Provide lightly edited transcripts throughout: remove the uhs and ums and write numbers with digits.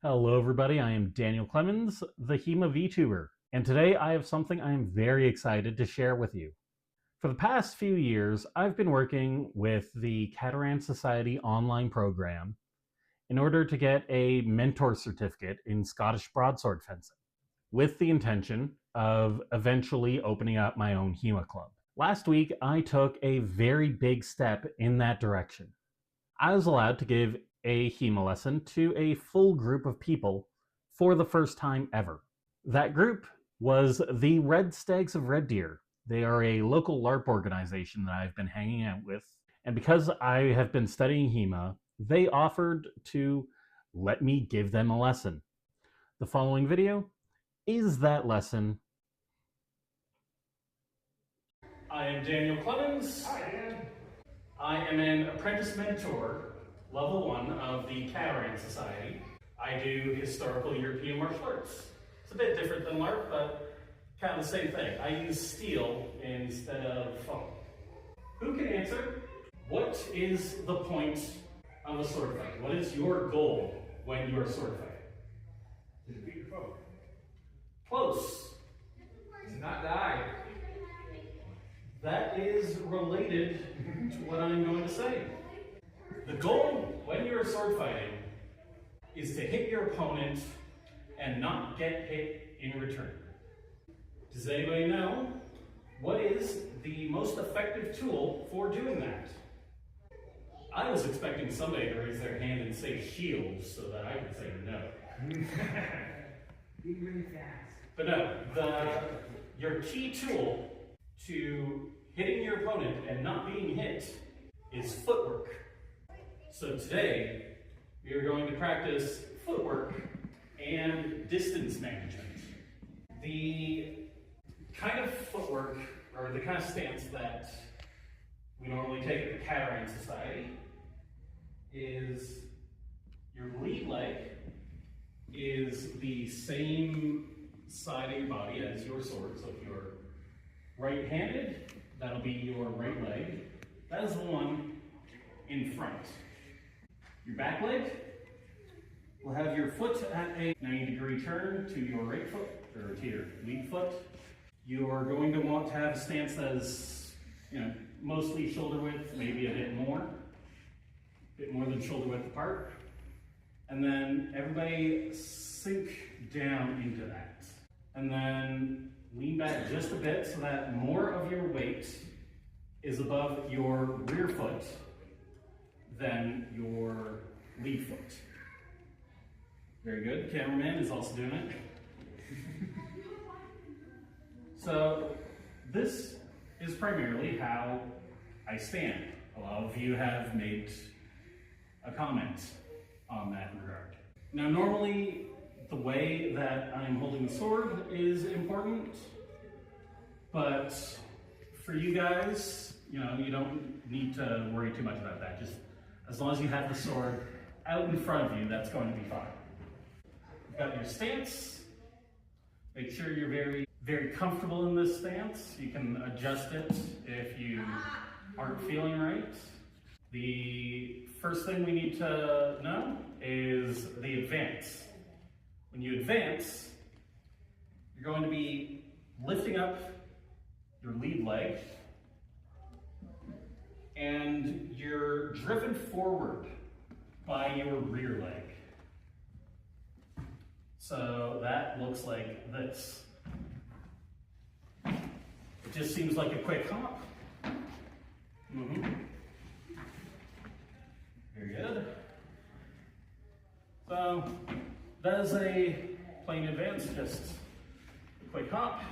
Hello everybody, I am Daniel Clemens, the Hema Vtuber, and today I have something I am very excited to share with you. For the past few years, I've been working with the Catarrhine Society online program in order to get a mentor certificate in Scottish broadsword fencing, with the intention of eventually opening up my own Hema club. Last week, I took a very big step in that direction. I was allowed to give a Hema lesson to a full group of people for the first time ever. That group was the Red Stags of Red Deer. They are a local LARP organization that I've been hanging out with, and because I have been studying Hema, they offered to let me give them a lesson. The following video is that lesson. I am Daniel Clemens. Hi, Dan. I am an apprentice mentor, level 1 of the Catarrhine Society. I do historical European martial arts. It's a bit different than LARP, but kind of the same thing. I use steel instead of foam. Who can answer? What is the point of a sword fight? What is your goal when you are sword fighting? To defeat your foe. Close. To not die. That is related to what I'm going to say. The goal when you're sword fighting is to hit your opponent and not get hit in return. Does anybody know what is the most effective tool for doing that? I was expecting somebody to raise their hand and say shield so that I could say no. Be really fast. But no, your key tool to hitting your opponent and not being hit is footwork. So today, we are going to practice footwork and distance management. The kind of footwork, or the kind of stance that we normally take at the Catarrhine Society is your lead leg is the same side of your body as your sword. So if you're right-handed, that'll be your right leg. That is the one in front. Your back leg will have your foot at a 90-degree turn to your right foot, or to your lead foot. You are going to want to have a stance that is, mostly shoulder width, maybe a bit more than shoulder width apart. And then everybody sink down into that. And then lean back just a bit so that more of your weight is above your rear foot than your lead foot. Very good. Cameraman is also doing it. So this is primarily how I stand. A lot of you have made a comment on that regard. Now normally the way that I'm holding the sword is important, but for you guys, you don't need to worry too much about that. Just as long as you have the sword out in front of you, that's going to be fine. You've got your stance. Make sure you're very, very comfortable in this stance. You can adjust it if you aren't feeling right. The first thing we need to know is the advance. When you advance, you're going to be lifting up your lead leg, and you're driven forward by your rear leg. So that looks like this. It just seems like a quick hop. Very good. So that is a plain advance, just a quick hop,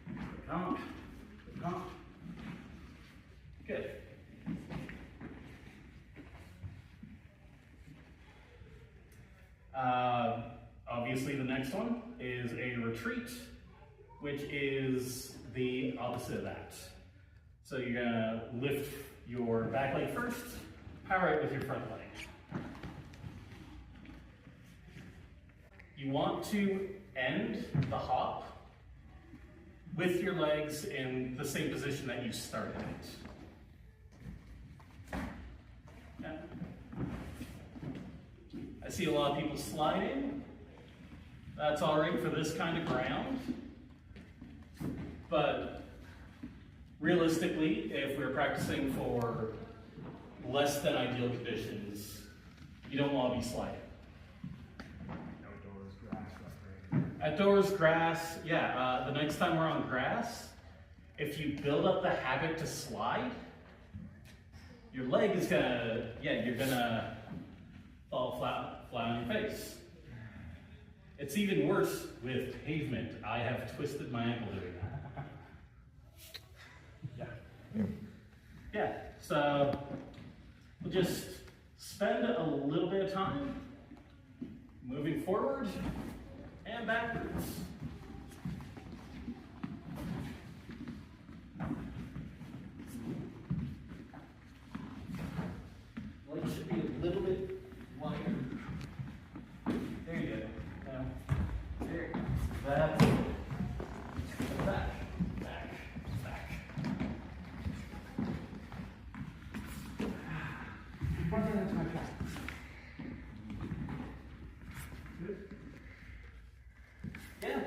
quick hop, quick hop. Good. Obviously the next one is a retreat, which is the opposite of that. So you're gonna lift your back leg first, power it with your front leg. You want to end the hop with your legs in the same position that you started it. Yeah. see a lot of people sliding. That's all right for this kind of ground. But realistically, if we're practicing for less than ideal conditions, you don't want to be sliding. Outdoors, grass, Outdoors, grass, yeah. The next time we're on grass, if you build up the habit to slide, your leg is gonna, you're gonna fall flat on your face. It's even worse with pavement. I have twisted my ankle doing that. Yeah, so we'll just spend a little bit of time moving forward and backwards. Leg should be a little bit wider. There you go. Now, there. That's it. Back, back, back. Yeah.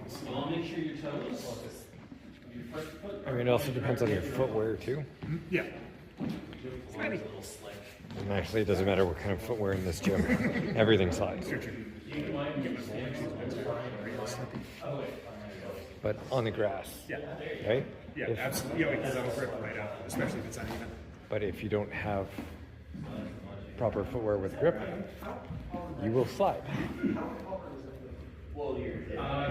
So I'll make sure your toes. Your first foot. I mean, it also depends on your footwear too. Yeah. And actually, it doesn't matter what kind of footwear in this gym. Everything slides. But on the grass, Yeah. right? Yeah, If- absolutely. Yeah, because that'll rip right out, especially if it's uneven. But if you don't have proper footwear with grip, you will slide.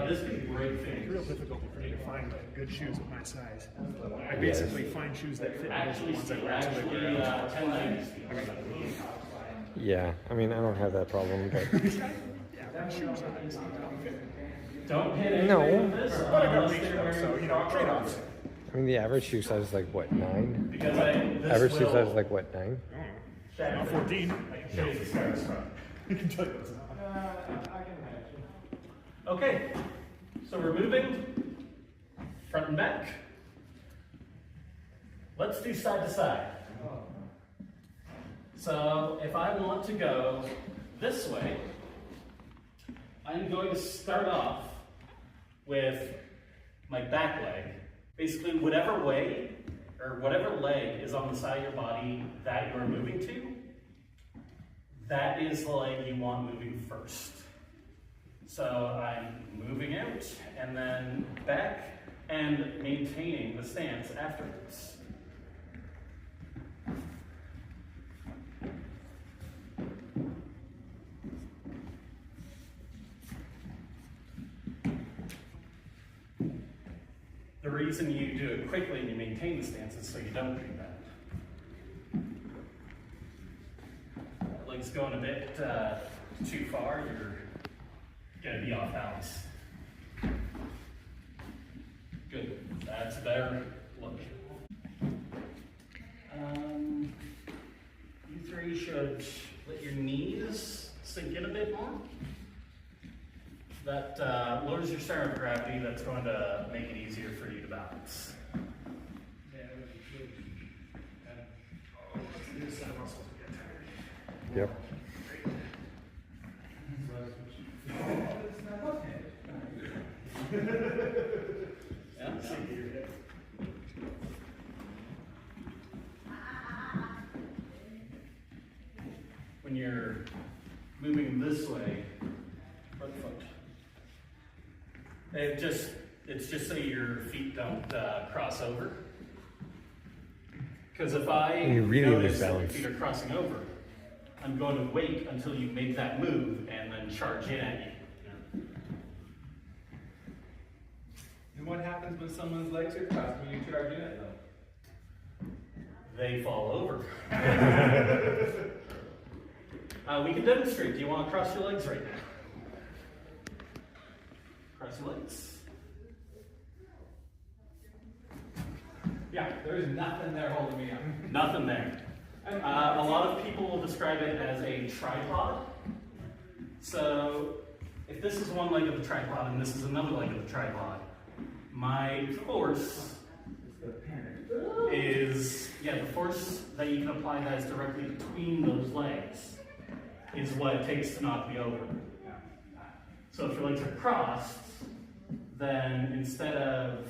This could be great It's thing. real difficult for me to find good shoes of my size. I basically find shoes that fit me, the ones I wear till they wear out. 1090s. Yeah, I mean, I don't have that problem, but Yeah, shoe size. Don't hit anything No. with this. But I got unless reach they're though, wearing so, you know, trade-offs. I mean, the average shoe size is like what, 9? Because this Average shoe will- size is like what, 9? Not 14. I can show you the stars from. I can tell you what's not. Okay, so we're moving front and back. Let's do side to side. So if I want to go this way, I'm going to start off with my back leg. Basically, whatever way or whatever leg is on the side of your body that you're moving to, that is the leg you want moving first. So I'm moving out and then back and maintaining the stance afterwards. The reason you do it quickly and you maintain the stance is so you don't do that. That leg's going a bit too far, you're gonna be off balance. Good, that's a better look. You three should let your knees sink in a bit more. That lowers your center of gravity, that's going to make it easier for you to balance. Yep. Yeah? When you're moving this way, front foot, it's just so your feet don't cross over. Because if I You really lose notice that your balance. feet are crossing over, I'm going to wait until you make that move and then charge in at you. And what happens when someone's legs are crossed when you charge in it though? They fall over. We can demonstrate. Do you want to cross your legs right now? Cross your legs. Yeah, there's nothing there holding me up. Nothing there. A lot of people will describe it as a tripod. So if this is one leg of the tripod and this is another leg of the tripod, my force is, the force that you can apply that is directly between those legs is what it takes to knock me over. So if your legs are crossed, then instead of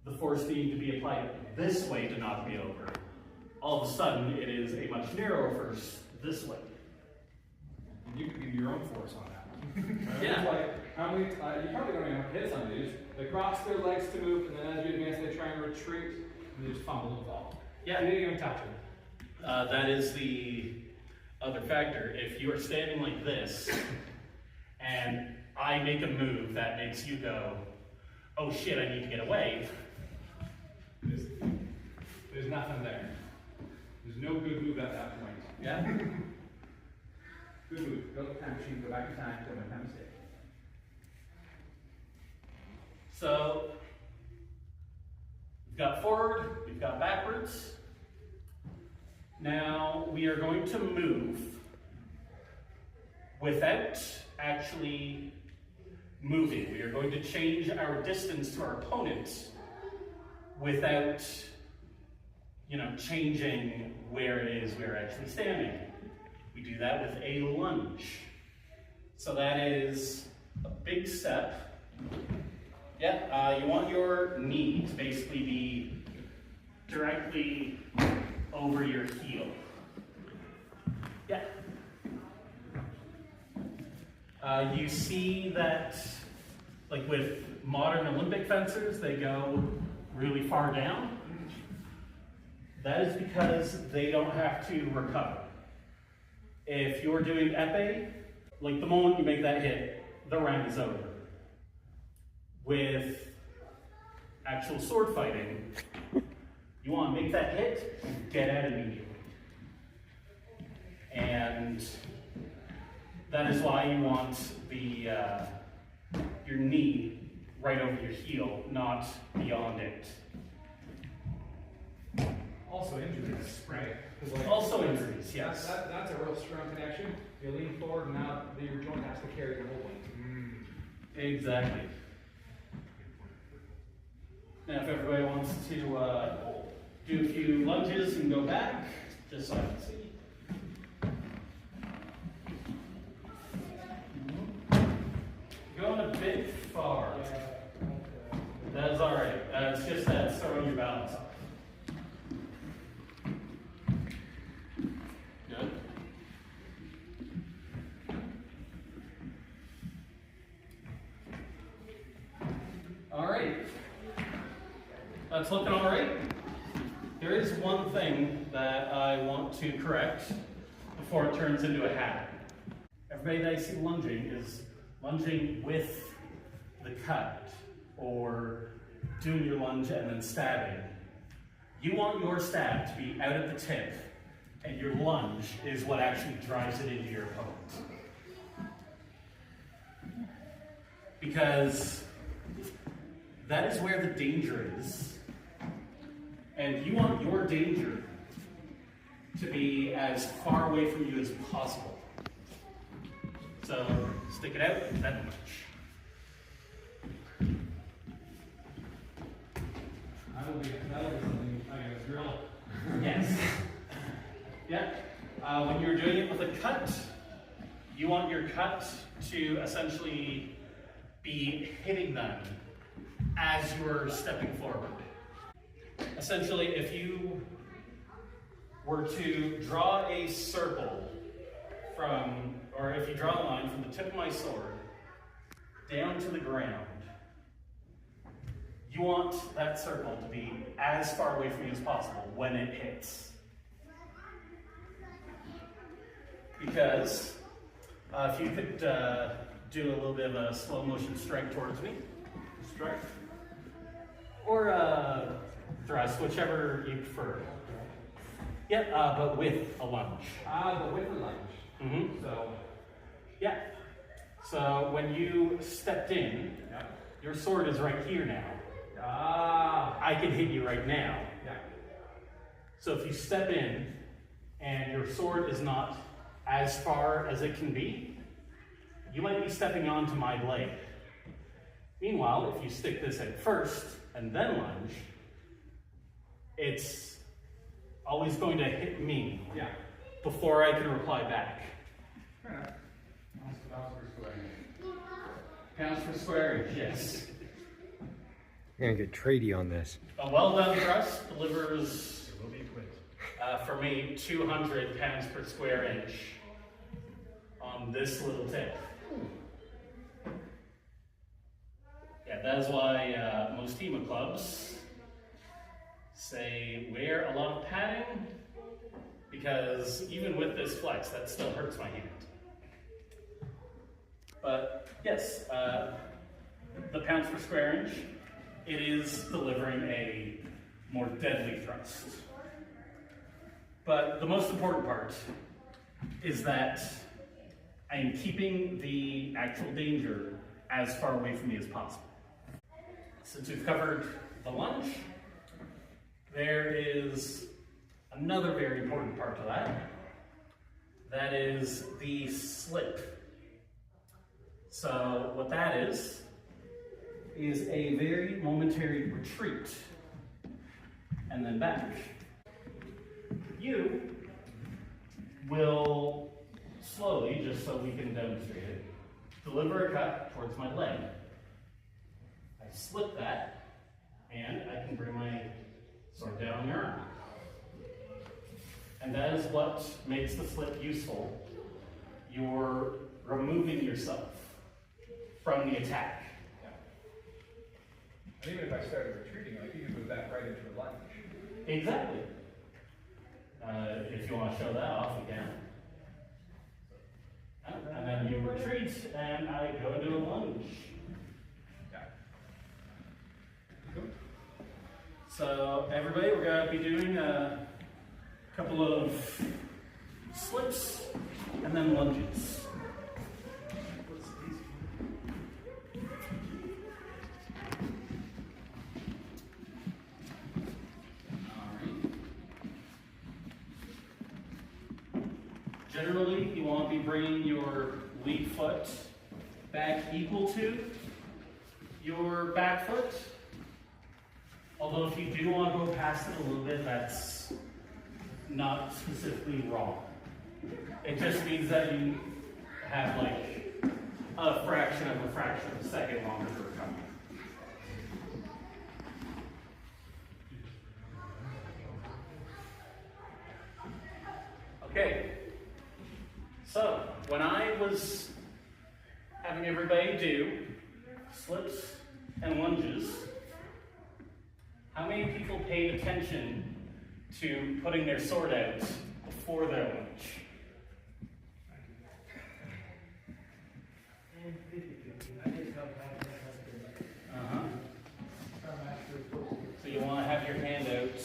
the force needing to be applied this way to knock me over, all of a sudden it is a much narrower force this way. And you could give your own force on that. Yeah. It's like, how many, you probably don't even have to hit somebody. They cross their legs to move, and then as you advance, they try and retreat, and they just fumble and fall. Yeah. You didn't even touch them. That is the other factor. If you are standing like this, and I make a move that makes you go, oh shit, I need to get away. There's nothing there. There's no good move at that point. Yeah? Good move. Go to the time machine, go back in time, don't make that mistake. So, we've got forward, we've got backwards. Now, we are going to move without actually moving. We are going to change our distance to our opponent without, changing where it is we're actually standing. We do that with a lunge. So that is a big step. You want your knee to basically be directly over your heel. You see that, like with modern Olympic fencers, they go really far down. That is because they don't have to recover. If you're doing épée, like the moment you make that hit, the round is over. With actual sword fighting, you want to make that hit and get out immediately. And that is why you want your knee right over your heel, not beyond it. Also injuries, right? Also injuries, yes. That's a real strong connection. You lean forward, and now your joint has to carry your whole weight. Exactly. Now, if everybody wants to do a few lunges and go back, just so I can see. Going a bit far. That is all right. It's just that it's throwing your balance off. Good. All right. That's looking all right. There is one thing that I want to correct before it turns into a habit. Everybody that I see lunging is lunging with the cut, or doing your lunge and then stabbing. You want your stab to be out at the tip, and your lunge is what actually drives it into your opponent. Because that is where the danger is. And you want your danger to be as far away from you as possible. So stick it out that much. That'll be something I gotta drill. Yes. When you're doing it with a cut, you want your cut to essentially be hitting them as you're stepping forward. Essentially, if you were to draw a circle or if you draw a line from the tip of my sword down to the ground, you want that circle to be as far away from you as possible when it hits. Because if you could do a little bit of a slow motion strike towards me. Strike. Or thrust, whichever you prefer. But with a lunge. But with a lunge. Mm-hmm. So. So when you stepped in, your sword is right here now. I can hit you right now. So if you step in and your sword is not as far as it can be, you might be stepping onto my blade. Meanwhile, if you stick this in first and then lunge, it's always going to hit me Yeah. before I can reply back. Fair enough. Pounds per square inch. Pounds per square inch, yes. We're gonna get tradey on this. A well done thrust delivers, There will be a quiz. for me, 200 pounds per square inch on this little tip. Yeah, that is why most Hema clubs say wear a lot of padding, because even with this flex, that still hurts my hand. But yes, the pounds per square inch, it is delivering a more deadly thrust. But the most important part is that I am keeping the actual danger as far away from me as possible. Since we've covered the lunge, there is another very important part to that. That is the slip. So what that is a very momentary retreat and then back. You will slowly, just so we can demonstrate it, deliver a cut towards my leg. I slip that, and I can bring my sword down your arm. And that is what makes the slip useful. You're removing yourself from the attack. Yeah. And even if I started retreating, like you can move that right into a lunge. Exactly. If you want to show that off, you can. And then you retreat, and I go into a lunge. Yeah. So everybody, we're going to be doing a couple of slips and then lunges. Generally, you want to be bringing your lead foot back equal to your back foot. Although if you do want to go past it a little bit, that's not specifically wrong. It just means that you have like a fraction of a second longer to recover. Okay. So, when I was having everybody do slips and lunges, how many people paid attention to putting their sword out before their lunge? So you want to have your hand out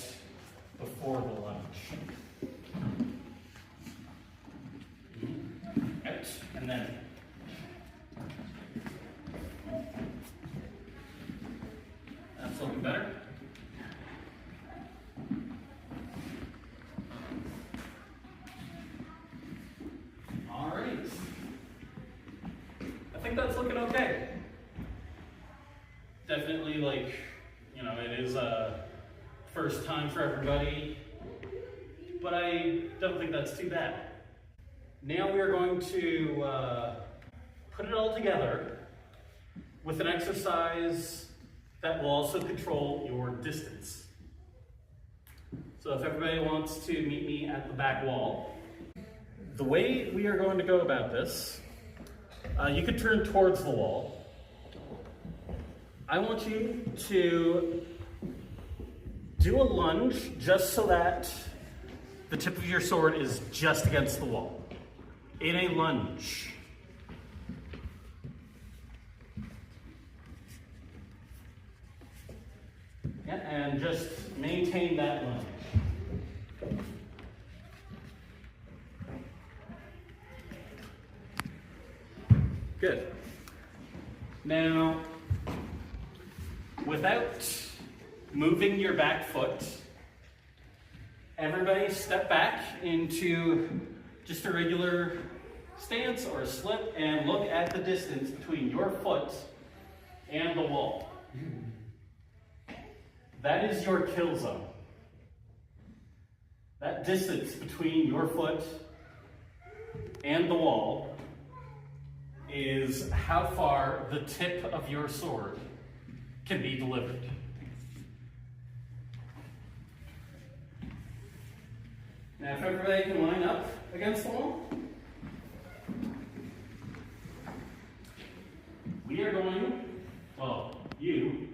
before the lunge. Out, and then. That's looking better. All right. I think that's looking okay. Definitely, like, you know, it is a first time for everybody, but I don't think that's too bad. Now we are going to put it all together with an exercise that will also control your distance. So if everybody wants to meet me at the back wall, the way we are going to go about this, you could turn towards the wall. I want you to do a lunge just so that the tip of your sword is just against the wall. In a lunge. Yeah, and just maintain that lunge. Good. Now, without moving your back foot, everybody step back into just a regular stance or a slip and look at the distance between your foot and the wall. That is your kill zone. that distance between your foot and the wall is how far the tip of your sword can be delivered. Now, if everybody can line up against the wall, we are going, well, you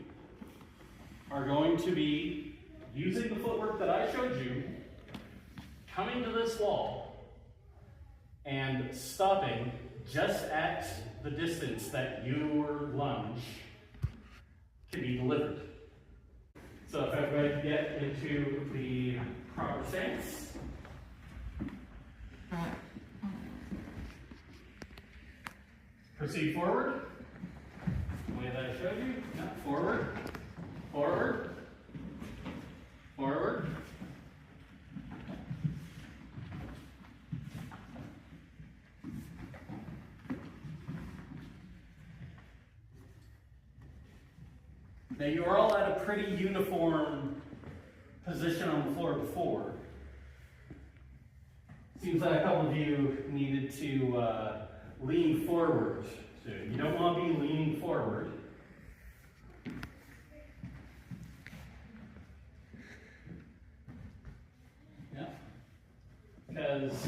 are going to be using the footwork that I showed you, coming to this wall and stopping just at the distance that your lunge can be delivered. So if everybody can get into the proper stance. Proceed forward. The way that I showed you. Yeah, forward. Forward. Forward. Now you are all at a pretty uniform position on the floor before. Seems like a couple of you needed to lean forward soon. You don't want to be leaning forward. Yeah. Because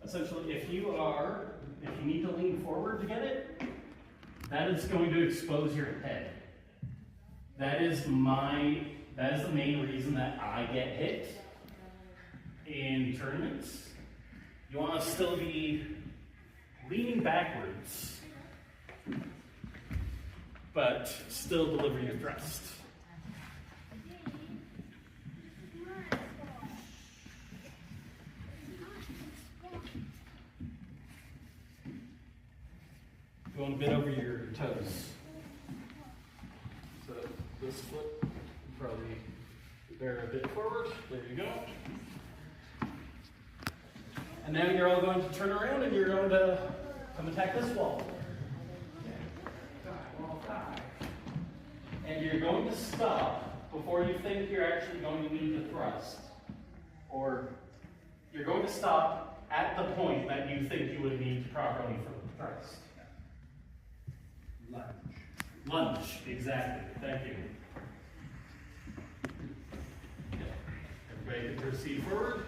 essentially if you need to lean forward to get it, that is going to expose your head. That is the main reason that I get hit in tournaments. You want to still be leaning backwards, but still deliver your thrust. Going a bit over your toes. So this foot, probably bear a bit forward. There you go. And now you're all going to turn around and you're going to come attack this wall. And you're going to stop before you think you're actually going to need to thrust. Or you're going to stop at the point that you think you would need to properly thrust. Lunge. Lunge, exactly. Thank you. Everybody can proceed forward.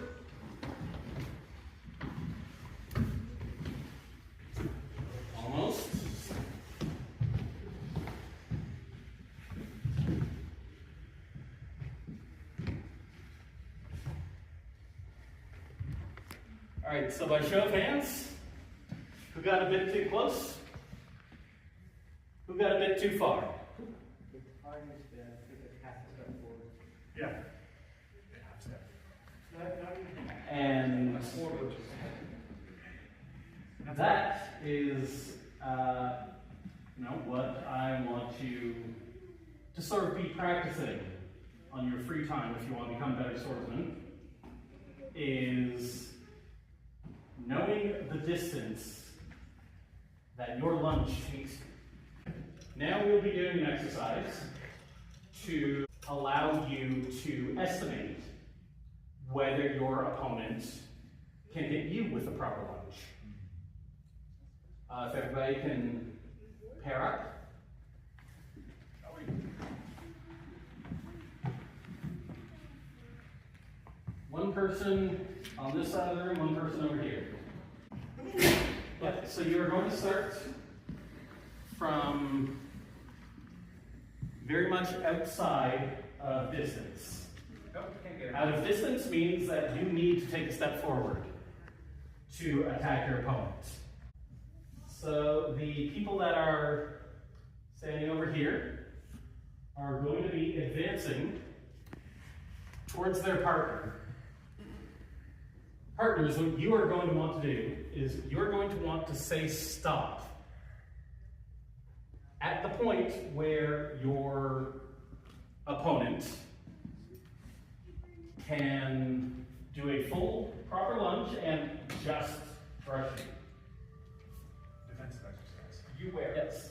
Almost. All right, so by show of hands, who got a bit too close? Who got a bit too far? Yeah. And that is what I want you to sort of be practicing on your free time if you want to become better swordsmen, is knowing the distance that your lunge takes. Now we'll be doing an exercise to allow you to estimate whether your opponent can hit you with a proper lunge. If everybody can pair up. One person on this side of the room, one person over here. Yeah, so you're going to start from very much outside of distance. Out of distance means that you need to take a step forward to attack your opponent. So the people that are standing over here are going to be advancing towards their partner. Partners, what you are going to want to do is you're going to want to say stop at the point where your opponent can do a full proper lunge and just brush you. Defensive exercise. You wear. Yes.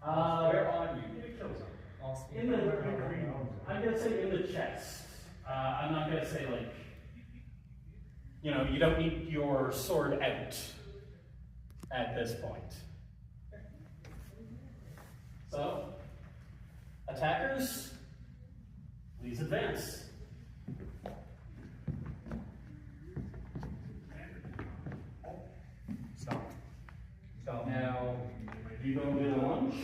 Where on you? In the, I'm going to say in the chest. I'm not going to say like you know, you don't need your sword out at this point. So, attackers, please advance. Stop. Now, you go into the lunge.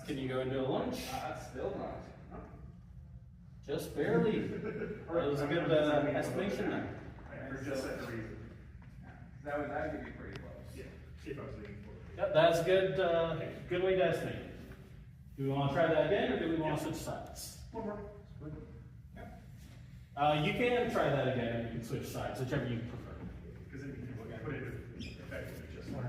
Can you go into a lunge? That's still not. Just barely. That was a good estimation there. For just that reason. That would be pretty close. Yeah. If I was leaning forward. Yep, that's good. Good way to estimate. Do we want to try that again, or do we want to switch sides? One more. You can try that again, and you can switch sides, whichever you prefer. Because then you can put it effectively just like.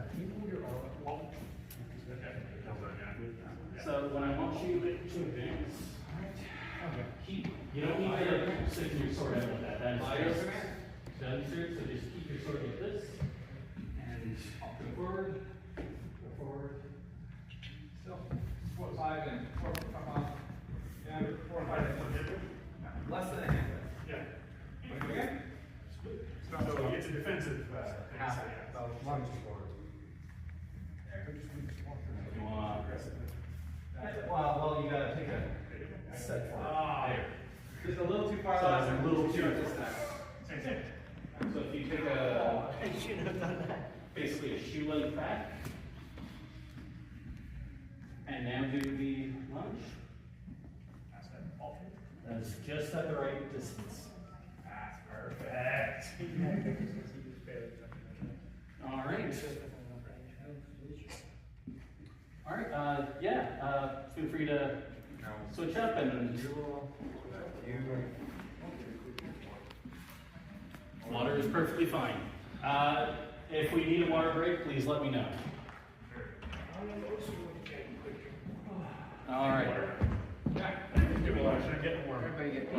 So when I want you to advance, you don't need to stick your sword out like that. That is serious. So just keep your sword like this, and go forward, Still. 4, 5, and 4, come on. Yeah, 4 and 5. Less than a hand. Yeah. Okay? So it's a defensive thing. Half. So, yeah. Lunge forward. You want well, you gotta take a step forward. There. Just a little too far So left. it's a little too this time. Same thing. So if you take I should have done that. Basically a shoe length back. And now do the lunge. That is just at the right distance. That's perfect. All right. All right. Feel free to switch up and water is perfectly fine. If we need a water break, please let me know. All right. Should I get more? Everybody get